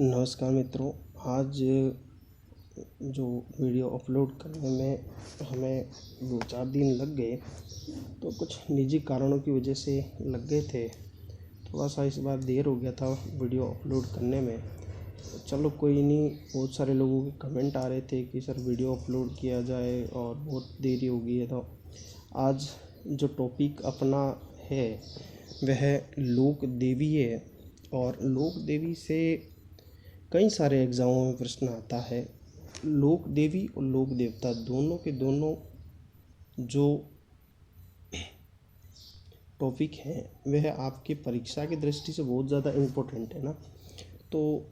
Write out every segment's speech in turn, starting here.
नमस्कार मित्रों। आज जो वीडियो अपलोड करने में हमें 2-4 दिन लग गए, तो कुछ निजी कारणों की वजह से लग गए थे। थोड़ा सा इस बार देर हो गया था वीडियो अपलोड करने में। चलो कोई नहीं, बहुत सारे लोगों के कमेंट आ रहे थे कि सर वीडियो अपलोड किया जाए और बहुत देरी हो गई है। तो आज जो टॉपिक अपना है वह लोक देवी है। और लोक देवी से कई सारे एग्ज़ामों में प्रश्न आता है। लोक देवी और लोक देवता दोनों के दोनों जो टॉपिक हैं वह आपके परीक्षा की दृष्टि से बहुत ज़्यादा इम्पोर्टेंट है ना। तो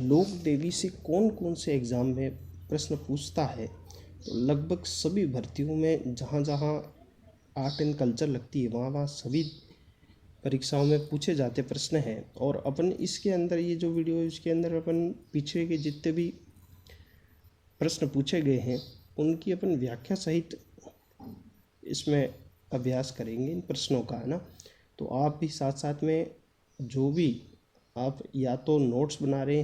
लोक देवी से कौन कौन से एग्ज़ाम में प्रश्न पूछता है, तो लगभग सभी भर्तियों में जहाँ जहाँ आर्ट एंड कल्चर लगती है वहाँ वहाँ सभी परीक्षाओं में पूछे जाते प्रश्न हैं। और अपन इसके अंदर ये जो वीडियो है इसके अंदर अपन पीछे के जितने भी प्रश्न पूछे गए हैं उनकी अपन व्याख्या सहित इसमें अभ्यास करेंगे इन प्रश्नों का, है ना। तो आप भी साथ साथ में जो भी आप या तो नोट्स बना रहे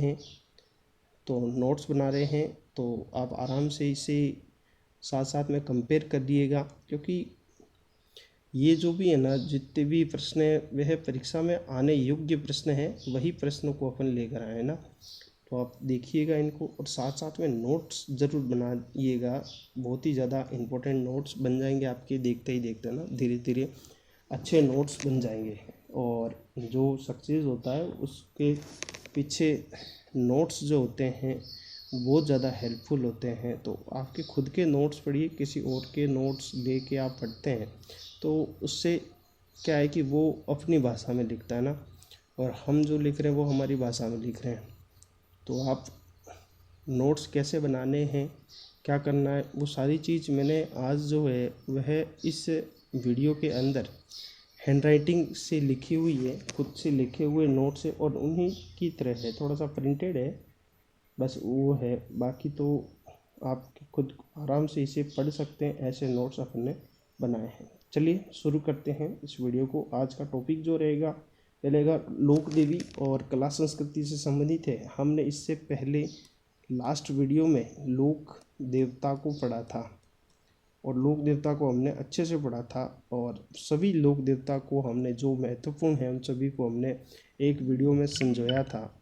हैं तो आप आराम से इसे साथ साथ में कंपेयर कर दिएगा, क्योंकि ये जो भी है ना, जितने भी प्रश्न हैं वह परीक्षा में आने योग्य प्रश्न हैं, वही प्रश्नों को अपन लेकर आए ना। तो आप देखिएगा इनको और साथ साथ में नोट्स ज़रूर बनाइएगा। बहुत ही ज़्यादा इम्पोर्टेंट नोट्स बन जाएंगे आपके देखते ही देखते ना, धीरे धीरे अच्छे नोट्स बन जाएंगे। और जो सक्सेस होता है उसके पीछे नोट्स जो होते हैं बहुत ज़्यादा हेल्पफुल होते हैं। तो आपके खुद के नोट्स पढ़िए, किसी और के नोट्स ले के आप पढ़ते हैं तो उससे क्या है कि वो अपनी भाषा में लिखता है ना, और हम जो लिख रहे हैं वो हमारी भाषा में लिख रहे हैं। तो आप नोट्स कैसे बनाने हैं, क्या करना है, वो सारी चीज़ मैंने आज जो है वह इस वीडियो के अंदर हैंडराइटिंग से लिखी हुई है, खुद से लिखे हुए नोट्स है और उन्हीं की तरह है, थोड़ा सा प्रिंटेड है बस वो है। बाकी तो आप खुद आराम से इसे पढ़ सकते हैं, ऐसे नोट्स अपने बनाए हैं। चलिए शुरू करते हैं इस वीडियो को। आज का टॉपिक जो रहेगा लोक देवी और कला संस्कृति से संबंधित है। हमने इससे पहले लास्ट वीडियो में लोक देवता को पढ़ा था और लोक देवता को हमने अच्छे से पढ़ा था, और सभी लोक देवता को हमने जो महत्वपूर्ण है उन सभी को हमने एक वीडियो में संजोया था।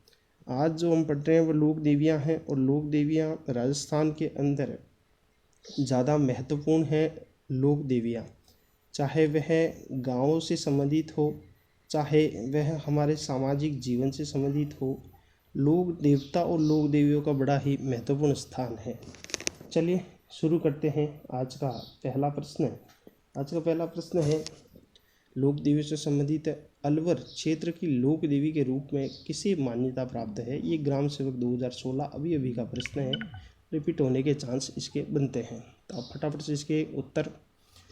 आज जो हम पढ़ रहे हैं वो लोक देवियाँ हैं, और लोक देवियाँ राजस्थान के अंदर ज़्यादा महत्वपूर्ण है। लोक देवियाँ चाहे वह गाँवों से संबंधित हो, चाहे वह हमारे सामाजिक जीवन से संबंधित हो, लोक देवता और लोक देवियों का बड़ा ही महत्वपूर्ण स्थान है। चलिए शुरू करते हैं। आज का पहला प्रश्न है लोक देवी से संबंधित अलवर क्षेत्र की लोक देवी के रूप में किसे मान्यता प्राप्त है। ये ग्राम सेवक 2016 अभी का प्रश्न है, रिपीट होने के चांस इसके बनते हैं। तो आप फटाफट से इसके उत्तर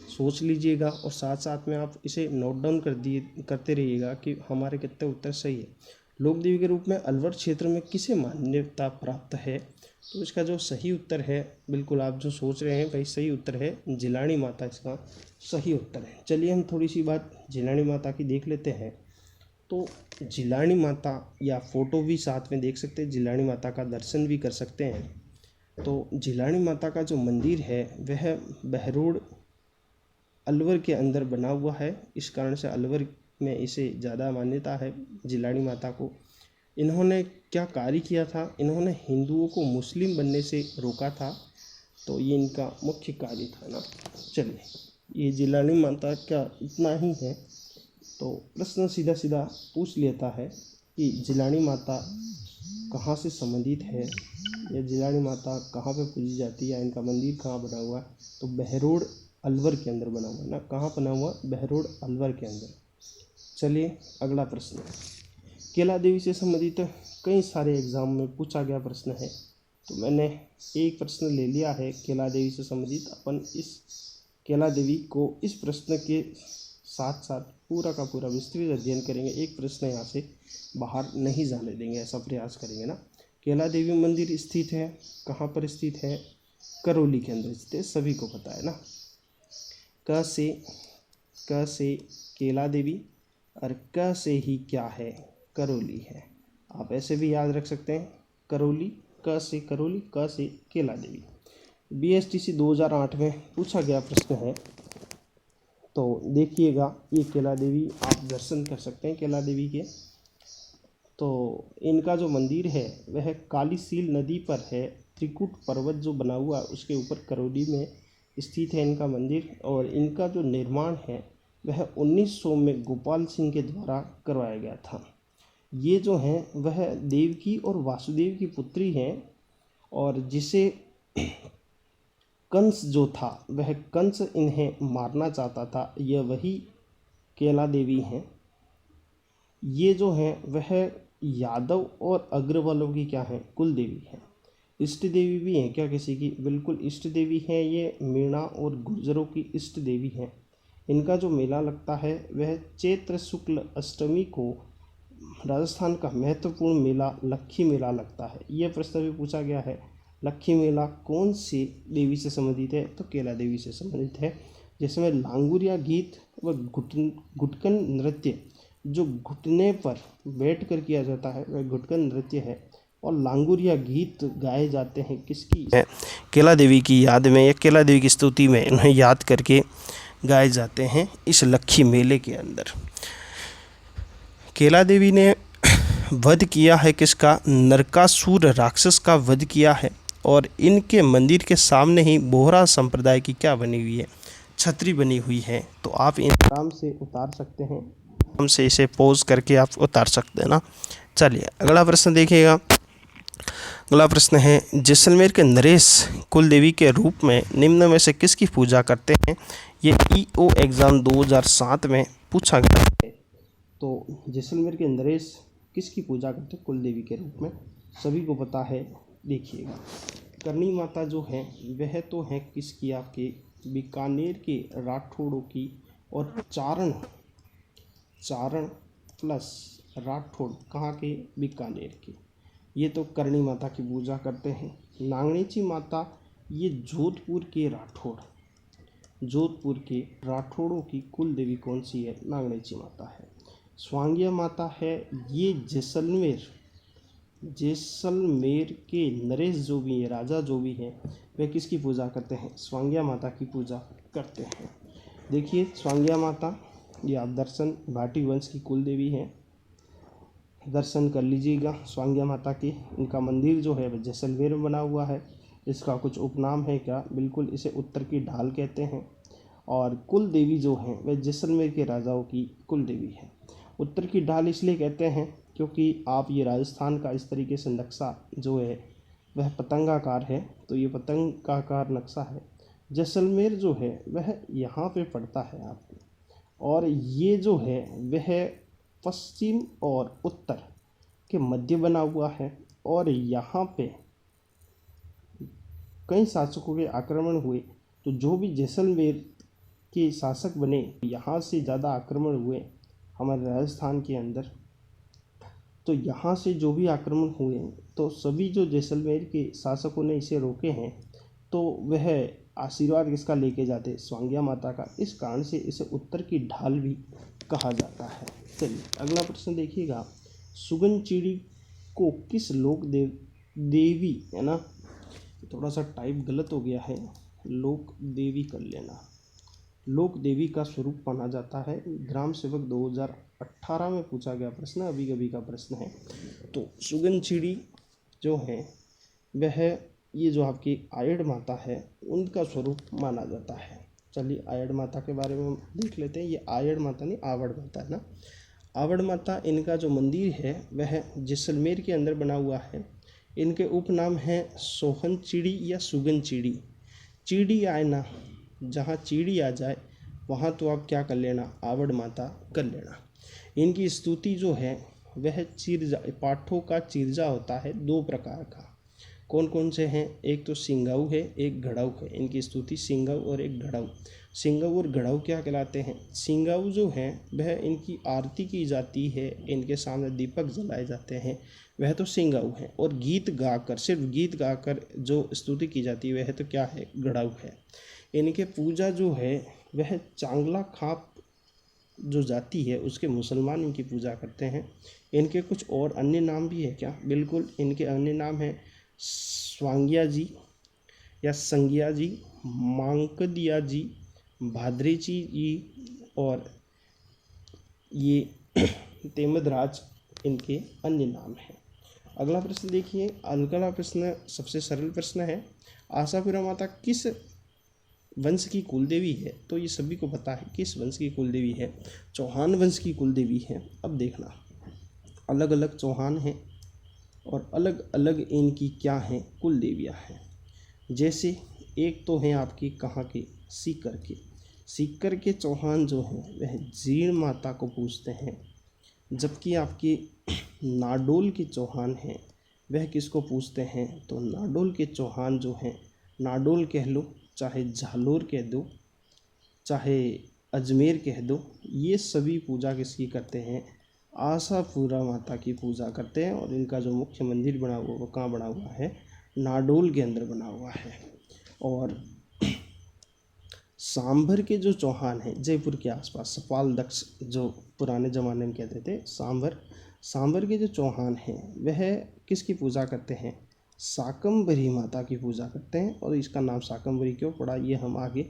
सोच लीजिएगा और साथ साथ में आप इसे नोट डाउन करते रहिएगा कि हमारे कितने उत्तर सही है। लोक देवी के रूप में अलवर क्षेत्र में किसे मान्यता प्राप्त है, तो इसका जो सही उत्तर है, बिल्कुल आप जो सोच रहे हैं भाई सही उत्तर है, जिलानी माता इसका सही उत्तर है। चलिए हम थोड़ी सी बात जिलानी माता की देख लेते हैं। तो जिलानी माता या फ़ोटो भी साथ में देख सकते हैं, जिलानी माता का दर्शन भी कर सकते हैं। तो जिलानी माता का जो मंदिर है वह बहरोड अलवर के अंदर बना हुआ है, इस कारण से अलवर में इसे ज़्यादा मान्यता है जिलानी माता को। इन्होंने क्या कार्य किया था, इन्होंने हिंदुओं को मुस्लिम बनने से रोका था, तो ये इनका मुख्य कार्य था ना। चलिए ये जिलानी माता का इतना ही है। तो प्रश्न सीधा सीधा पूछ लेता है कि जिलानी माता कहाँ से संबंधित है, या जिलानी माता कहाँ पे पूजी जाती है, या इनका मंदिर कहाँ बना हुआ है। तो बहरोड अलवर के अंदर बना हुआ है ना। कहाँ बना हुआ, बहरोड अलवर के अंदर। चलिए अगला प्रश्न, केला देवी से संबंधित कई सारे एग्जाम में पूछा गया प्रश्न है, तो मैंने एक प्रश्न ले लिया है केला देवी से संबंधित। अपन इस केला देवी को इस प्रश्न के साथ साथ पूरा का पूरा विस्तृत अध्ययन करेंगे, एक प्रश्न यहाँ से बाहर नहीं जाने देंगे, ऐसा प्रयास करेंगे ना। केला देवी मंदिर स्थित है कहाँ पर स्थित है, करौली के अंदर स्थित है, सभी को पता है ना। क से केला देवी और क से ही क्या है, करौली है। आप ऐसे भी याद रख सकते हैं, करौली, क से करौली, क से केला देवी। BSTC 2008 में पूछा गया प्रश्न है। तो देखिएगा, ये केला देवी आप दर्शन कर सकते हैं केला देवी के। तो इनका जो मंदिर है वह कालीसील नदी पर है, त्रिकुट पर्वत जो बना हुआ है उसके ऊपर करौली में स्थित है इनका मंदिर। और इनका जो निर्माण है वह 1900 में गोपाल सिंह के द्वारा करवाया गया था। ये जो हैं वह देवकी और वासुदेव की पुत्री हैं, और जिसे कंस जो था वह कंस इन्हें मारना चाहता था, यह वही केला देवी हैं। ये जो हैं वह यादव और अग्रवालों की क्या है, कुल देवी है। इष्ट देवी भी हैं क्या किसी की? बिल्कुल इष्ट देवी हैं ये, मीणा और गुर्जरों की इष्ट देवी हैं। इनका जो मेला लगता है वह चैत्र शुक्ल अष्टमी को राजस्थान का महत्वपूर्ण मेला लक्खी मेला लगता है। यह प्रश्न भी पूछा गया है, लक्खी मेला कौन सी देवी से संबंधित है? तो केला देवी से संबंधित है, जिसमें लांगुरिया गीत व घुटकन नृत्य, जो घुटने पर बैठ कर किया जाता है वह घुटकन नृत्य है, और लांगुरिया गीत गाए जाते हैं किसकी? केला देवी की याद में या केला देवी की स्तुति में इन्हें याद करके गाए जाते हैं इस लक्खी मेले के अंदर। केला देवी ने वध किया है किसका? नरकासुर राक्षस का वध किया है। और इनके मंदिर के सामने ही बोहरा संप्रदाय की क्या बनी हुई है? छतरी बनी हुई है। तो आप इन आराम से उतार सकते हैं, आराम से इसे पोज करके आप उतार सकते हैं ना। चलिए अगला प्रश्न देखिएगा। अगला प्रश्न है, जैसलमेर के नरेश कुल देवी के रूप में निम्न में से किसकी पूजा करते हैं? ये EO एग्ज़ाम 2007 में पूछा गया है। तो जैसलमेर के नरेश किसकी पूजा करते हैं कुल देवी के रूप में? सभी को पता है। देखिएगा, करणी माता जो है वह तो है किसकी? आपके बीकानेर के राठौड़ों की। और चारण प्लस राठौड़ कहाँ के? बीकानेर के। ये तो करणी माता की पूजा करते हैं। नागणेची माता, ये जोधपुर के राठौड़ों की कुल देवी कौन सी है? नागणेची माता है। स्वांगिया माता है, ये जैसलमेर के नरेश जो भी है, राजा जो भी हैं, वे किसकी पूजा करते हैं? स्वांगिया माता की पूजा करते हैं। देखिए स्वांगिया माता, ये आप दर्शन भाटी वंश की कुल देवी हैं, दर्शन कर लीजिएगा स्वांगिया माता की। इनका मंदिर जो है वह जैसलमेर में बना हुआ है। इसका कुछ उपनाम है क्या? बिल्कुल, इसे उत्तर की ढाल कहते हैं। और कुल देवी जो हैं वह जैसलमेर के राजाओं की कुल देवी है। उत्तर की ढाल इसलिए कहते हैं क्योंकि आप ये राजस्थान का इस तरीके से नक्शा जो है वह पतंगाकार है, तो ये पतंगाकार नक्शा है। जैसलमेर जो है वह यहाँ पे पड़ता है आपको, और ये जो है वह पश्चिम और उत्तर के मध्य बना हुआ है। और यहाँ पे कई शासकों के आक्रमण हुए, तो जो भी जैसलमेर के शासक बने, यहाँ से ज़्यादा आक्रमण हुए हमारे राजस्थान के अंदर। तो यहाँ से जो भी आक्रमण हुए, तो सभी जो जैसलमेर के शासकों ने इसे रोके हैं, तो वह आशीर्वाद किसका लेके जाते? स्वांगिया माता का। इस कारण से इसे उत्तर की ढाल भी कहा जाता है। चलिए अगला प्रश्न देखिएगा। सुगन चिड़ी को किस लोक देवी, है ना, थोड़ा सा टाइप गलत हो गया है, लोक देवी कर लेना, लोक देवी का स्वरूप माना जाता है। ग्राम सेवक 2018 में पूछा गया प्रश्न, अभी कभी का प्रश्न है। तो सुगन चिड़ी जो है वह ये जो आपकी आयड़ माता है उनका स्वरूप माना जाता है। चलिए आयड़ माता के बारे में हम देख लेते हैं। ये आयड़ माता नहीं, आवड़ माता है ना। आवड़ माता, इनका जो मंदिर है वह जैसलमेर के अंदर बना हुआ है। इनके उपनाम हैं सोहन चिड़ी या सुगन चिड़ी। चिड़ी आए ना, जहाँ चिड़ी आ जाए वहाँ तो आप क्या कर लेना? आवड़ माता कर लेना। इनकी स्तुति जो है वह चिरजा, पाठों का चिरजा होता है 2 प्रकार का। कौन कौन से हैं? एक तो सिंगाऊ है, एक घड़ाऊ है। इनकी स्तुति सिंगाऊ और एक घड़ाऊ। सिंगाऊ और घड़ाऊ क्या कहलाते हैं? सिंगाऊ जो हैं वह इनकी आरती की जाती है, इनके सामने दीपक जलाए जाते हैं, वह तो सिंगाऊ है। और गीत गाकर, सिर्फ गीत गाकर जो स्तुति की जाती है वह तो क्या है? घड़ाऊ है। इनके पूजा जो है वह चांगला खाप जो जाति है उसके मुसलमान इनकी पूजा करते हैं। इनके कुछ और अन्य नाम भी है क्या? बिल्कुल, इनके अन्य नाम हैं स्वांगिया जी या संज्ञा जी, मांकदिया जी, भाद्रेची जी और ये तेमदराज इनके अन्य नाम हैं। अगला प्रश्न देखिए। अगला प्रश्न सबसे सरल प्रश्न है। आशापुरा माता किस वंश की कुलदेवी है? तो ये सभी को पता है किस वंश की कुलदेवी है। चौहान वंश की कुलदेवी है। अब देखना, अलग अलग चौहान हैं और अलग अलग इनकी क्या हैं, कुलदेवियाँ हैं। जैसे एक तो हैं आपकी कहाँ के, सीकर के। सीकर के चौहान जो हैं वह जीर्ण माता को पूजते हैं, जबकि आपके नाडोल के चौहान हैं वह किसको पूजते हैं? तो नाडोल के चौहान जो हैं, नाडोल कह लो, चाहे झालोर कह दो, चाहे अजमेर कह दो, ये सभी पूजा किसकी करते हैं? आशापुरा माता की पूजा करते हैं। और इनका जो मुख्य मंदिर बना हुआ वो कहाँ बना हुआ है? नाडोल के अंदर बना हुआ है। और सांभर के जो चौहान हैं जयपुर के आसपास, सपाल दक्ष जो पुराने ज़माने में कहते थे, सांभर के जो चौहान हैं वह किसकी पूजा करते हैं? शाकंभरी माता की पूजा करते हैं। और इसका नाम शाकंभरी क्यों पड़ा ये हम आगे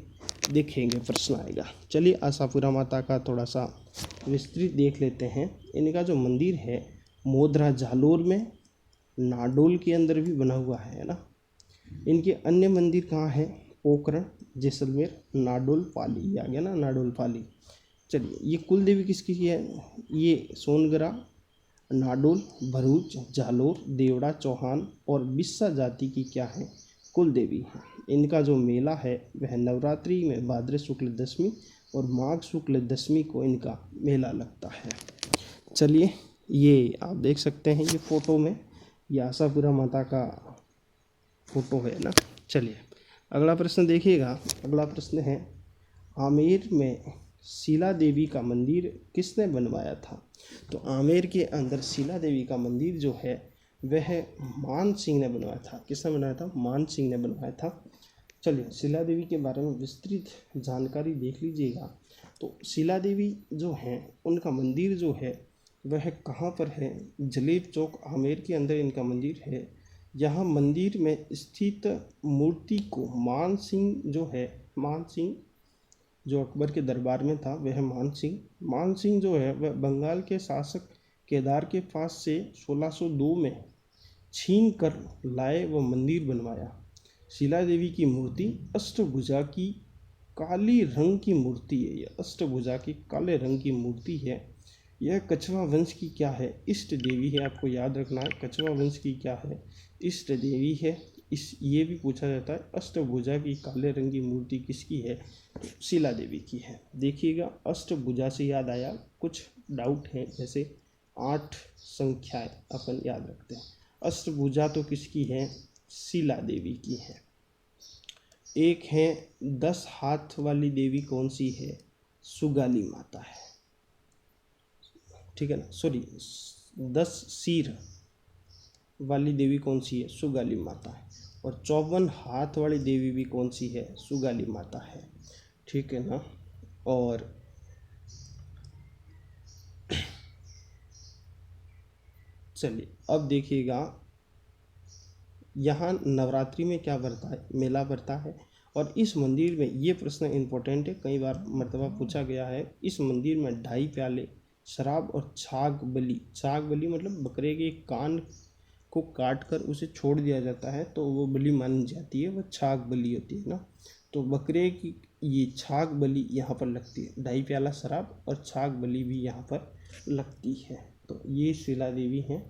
देखेंगे, प्रश्न आएगा। चलिए आशापुरा माता का थोड़ा सा विस्तृत देख लेते हैं। इनका जो मंदिर है मोधरा जालोर में, नाडोल के अंदर भी बना हुआ है ना। इनके अन्य मंदिर कहाँ हैं? पोखरण, जैसलमेर, नाडोल, पाली, ये आ गया ना नाडोल पाली। चलिए, ये कुल देवी किसकी है? ये सोनगरा, नाडोल, भरूच, जालोर, देवड़ा, चौहान और बिस्सा जाति की क्या है? कुल देवी है। इनका जो मेला है वह नवरात्रि में भाद्र शुक्ल दशमी और माघ शुक्ल दशमी को इनका मेला लगता है। चलिए, ये आप देख सकते हैं ये फ़ोटो में, ये आशापुरा माता का फ़ोटो है ना। चलिए अगला प्रश्न देखिएगा। अगला प्रश्न है, आमेर में शीला देवी का मंदिर किसने बनवाया था? तो आमेर के अंदर शीला देवी का मंदिर जो है वह मान सिंह ने बनवाया था। किसने बनाया था? मान सिंह ने बनवाया था। चलिए शीला देवी के बारे में विस्तृत जानकारी देख लीजिएगा। तो शीला देवी जो हैं उनका मंदिर जो है वह कहाँ पर है? जलेब चौक आमेर के अंदर इनका मंदिर है। यहाँ मंदिर में स्थित मूर्ति को मान सिंह जो है, मान सिंह जो अकबर के दरबार में था वह मान सिंह जो है वह बंगाल के शासक केदार के पास से 1602 में छीन कर लाए व मंदिर बनवाया। शीला देवी की मूर्ति अष्टभुजा की काली रंग की मूर्ति है। यह अष्टभुजा की काले रंग की मूर्ति है। यह कछवा वंश की क्या है? इष्ट देवी है। आपको याद रखना है, कछवा वंश की क्या है? इष्ट देवी है। ये भी पूछा जाता है अष्टभुजा की काले रंग की मूर्ति किसकी है? शीला देवी की है। देखिएगा, अष्टभुजा से याद आया, कुछ डाउट है, जैसे 8 संख्याएं अपन याद रखते हैं। अष्टभुजा तो किसकी है? शीला देवी की है। एक है 10 हाथ वाली देवी, कौन सी है? सुगाली माता है, ठीक है ना। सॉरी, 10 सिर वाली देवी कौन सी है? सुगाली माता है। और 54 हाथ वाली देवी भी कौन सी है? सुगाली माता है, ठीक है ना। और चलिए अब देखिएगा, यहाँ नवरात्रि में क्या बढ़ता है? मेला बढ़ता है। और इस मंदिर में ये प्रश्न इम्पोर्टेंट है, कई बार मर्तबा पूछा गया है। इस मंदिर में 2.5 प्याले शराब और छाग बलि मतलब बकरे के कान को काट कर उसे छोड़ दिया जाता है तो वो बलि मानी जाती है, वो छाग बलि होती है ना। तो बकरे की ये छाग बलि यहाँ पर लगती है। 2.5 प्याला शराब और छाग बलि भी यहाँ पर लगती है। तो ये शीला देवी हैं।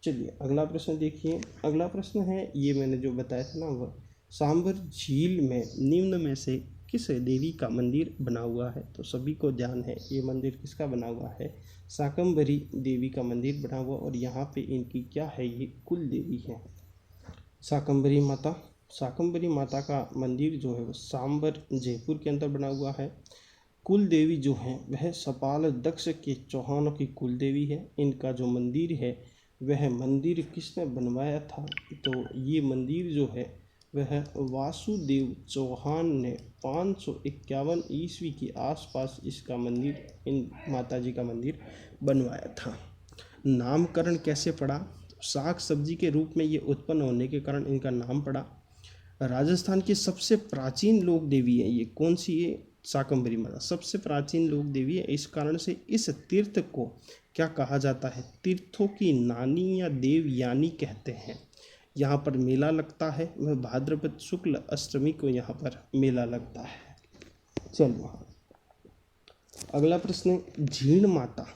चलिए अगला प्रश्न देखिए। अगला प्रश्न है, ये मैंने जो बताया था ना, वह सांभर झील में निम्न में से किस देवी का मंदिर बना हुआ है? तो सभी को ध्यान है, ये मंदिर किसका बना हुआ है? शाकंभरी देवी का मंदिर बना हुआ। और यहाँ पे इनकी क्या है? ये कुल देवी है शाकंभरी माता। शाकंभरी माता का मंदिर जो है वो सांभर जयपुर के अंदर बना हुआ है। कुल देवी जो है वह सपाल दक्ष के चौहानों की कुल देवी है। इनका जो मंदिर है वह मंदिर किसने बनवाया था? तो ये मंदिर जो है वह वासुदेव चौहान ने 551 ईस्वी के आसपास इसका मंदिर, इन माता जी का मंदिर बनवाया था। नामकरण कैसे पड़ा? साग सब्जी के रूप में ये उत्पन्न होने के कारण इनका नाम पड़ा। राजस्थान की सबसे प्राचीन लोक देवी है ये। कौन सी? ये शाकंभरी माता सबसे प्राचीन लोक देवी है। इस कारण से इस तीर्थ को क्या कहा जाता है? तीर्थों की नानी या देवयानी कहते हैं। यहाँ पर मेला लगता है, वह भाद्रपद शुक्ल अष्टमी को यहाँ पर मेला लगता है। चलो अगला प्रश्न है जीण माता।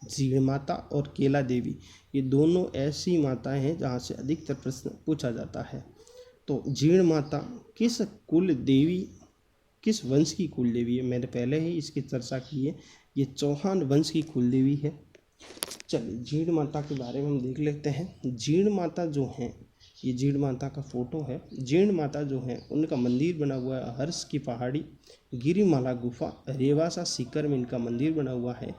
जीण माता और केला देवी ये दोनों ऐसी माताएं हैं जहाँ से अधिकतर प्रश्न पूछा जाता है। तो जीण माता किस कुल देवी, किस वंश की कुल देवी है? मैंने पहले ही इसकी चर्चा की है, ये चौहान वंश की कुल देवी है। चलिए जीण माता के बारे में हम देख लेते हैं। जीण माता जो हैं, ये जीण माता का फोटो है। जीण माता जो है उनका मंदिर बना हुआ है हर्ष की पहाड़ी, गिरिमाला गुफा, रेवासा सीकर में इनका मंदिर बना हुआ है।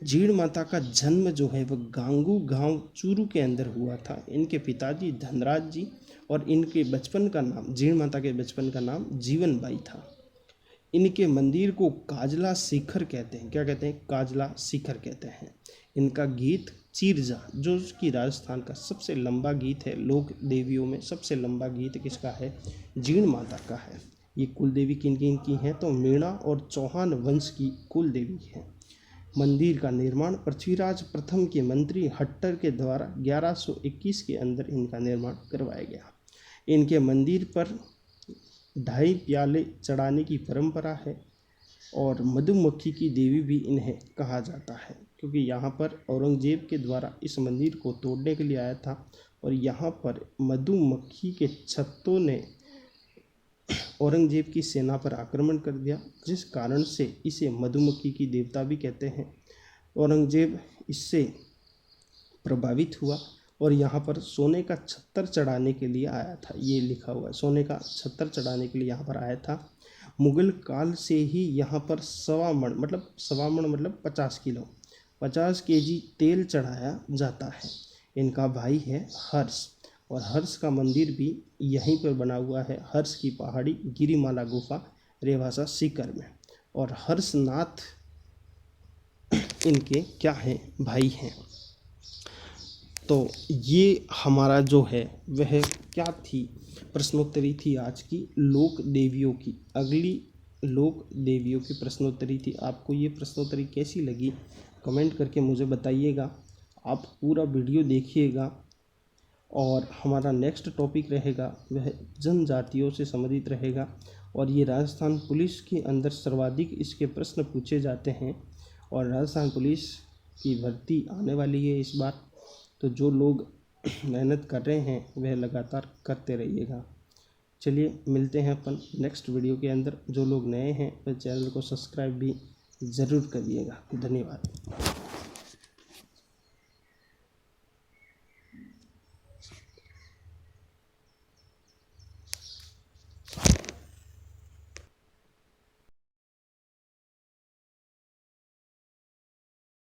जीण माता का जन्म जो है वह गांगू गांव चूरू के अंदर हुआ था। इनके पिताजी धनराज जी और इनके बचपन का नाम, जीण माता के बचपन का नाम जीवन बाई था। इनके मंदिर को काजला शिखर कहते हैं। क्या कहते हैं? काजला शिखर कहते हैं। इनका गीत चीरजा, जो कि राजस्थान का सबसे लंबा गीत है, लोक देवियों में सबसे लंबा गीत किसका है? जीण माता का है। ये कुल देवी किन किन की हैं? तो मीणा और चौहान वंश की कुल देवी है। मंदिर का निर्माण पृथ्वीराज प्रथम के मंत्री हट्टर के द्वारा 1121 के अंदर इनका निर्माण करवाया गया। इनके मंदिर पर 2.5 प्याले चढ़ाने की परंपरा है और मधुमक्खी की देवी भी इन्हें कहा जाता है, क्योंकि यहाँ पर औरंगजेब के द्वारा इस मंदिर को तोड़ने के लिए आया था और यहाँ पर मधुमक्खी के छत्तों ने औरंगजेब की सेना पर आक्रमण कर दिया, जिस कारण से इसे मधुमक्खी की देवता भी कहते हैं। औरंगजेब इससे प्रभावित हुआ और यहाँ पर सोने का छत्तर चढ़ाने के लिए आया था। ये लिखा हुआ है, सोने का छत्तर चढ़ाने के लिए यहाँ पर आया था। मुगल काल से ही यहाँ पर सवा मण मतलब 50 किलो 50 केजी तेल चढ़ाया जाता है। इनका भाई है हर्ष और हर्ष का मंदिर भी यहीं पर बना हुआ है, हर्ष की पहाड़ी, गिरिमाला गुफा, रेवासा सीकर में। और हर्षनाथ इनके क्या हैं? भाई हैं। तो ये हमारा जो है वह क्या थी? प्रश्नोत्तरी थी आज की लोक देवियों की। अगली लोक देवियों की प्रश्नोत्तरी थी। आपको ये प्रश्नोत्तरी कैसी लगी कमेंट करके मुझे बताइएगा। आप पूरा वीडियो देखिएगा। और हमारा नेक्स्ट टॉपिक रहेगा वह जनजातियों से संबंधित रहेगा और ये राजस्थान पुलिस के अंदर सर्वाधिक इसके प्रश्न पूछे जाते हैं और राजस्थान पुलिस की भर्ती आने वाली है इस बार। तो जो लोग मेहनत कर रहे हैं वह लगातार करते रहिएगा। चलिए मिलते हैं अपन नेक्स्ट वीडियो के अंदर। जो लोग नए हैं वह चैनल को सब्सक्राइब भी ज़रूर करिएगा। धन्यवाद।